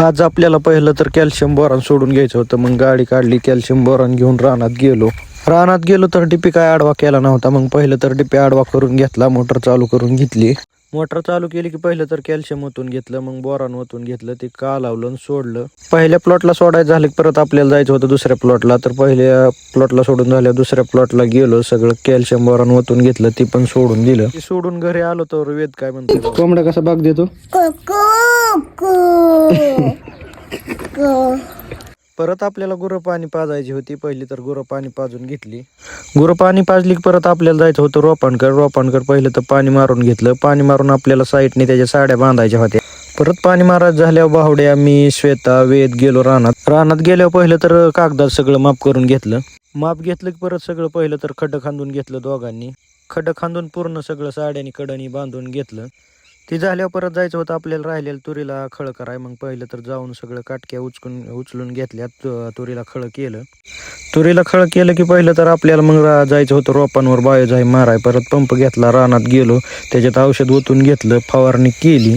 आज आपल्याला पहिलं तर कॅल्शियम बोरान सोडून घ्यायचं होतं. मग गाडी काढली, कॅल्शियम बोरान घेऊन रानात गेलो तर डिपी काय आडवा केला नव्हता. मग पहिलं तर डिपी आडवा करून घेतला, मोटर चालू करून घेतली. मोटर चालू केली की पहिलं तर कॅल्शियम ओतून घेतलं, मग बोरान ओतून घेतलं, ते कालवलं आणि सोडलं. पहिल्या प्लॉटला सोडायचं झालं की परत आपल्याला जायचं होतं दुसऱ्या प्लॉटला. तर पहिल्या प्लॉटला सोडून झाल्या दुसऱ्या प्लॉटला गेलो, सगळं कॅल्शियम बोरान ओतून घेतलं, ती पण सोडून दिलं. ती सोडून घरी आलो तर वेद काय म्हणतो, कोंबडा कसा बाग देतो. परत आपल्याला गुरं पाणी पाजायची होती. पहिली तर गुरं पाणी पाजून घेतली. गुरं पाणी पाजली की परत आपल्याला जायचं होतं रोपांकर पहिलं तर पाणी मारून घेतलं. पाणी मारून आपल्याला साईडने त्याच्या साड्या बांधायच्या होत्या. परत पाणी मारायचं झाल्यावर बाहुड्या, मी, श्वेता, वेद गेलो रानात गेल्यावर पहिलं तर कागदात सगळं माप करून घेतलं. माप घेतलं की परत सगळं पहिलं तर खड्डं खांदून घेतलं दोघांनी. खड्डं खांदून पूर्ण सगळं साड्यानी कडनी बांधून घेतलं. ती झाल्यावर परत जायचं होतं आपल्याला राहिलेलं तुरीला खळ कराय. मग पहिलं तर जाऊन सगळं काटक्या उचलून घेतल्या, तुरीला खळ केलं. तुरीला खळ केलं की पहिलं तर आपल्याला मग जायचं होतं रोपांवर बायोझाईम माराय. परत पंप घेतला, रानात गेलो, त्याच्यात औषध ओतून घेतलं, फवारणी केली.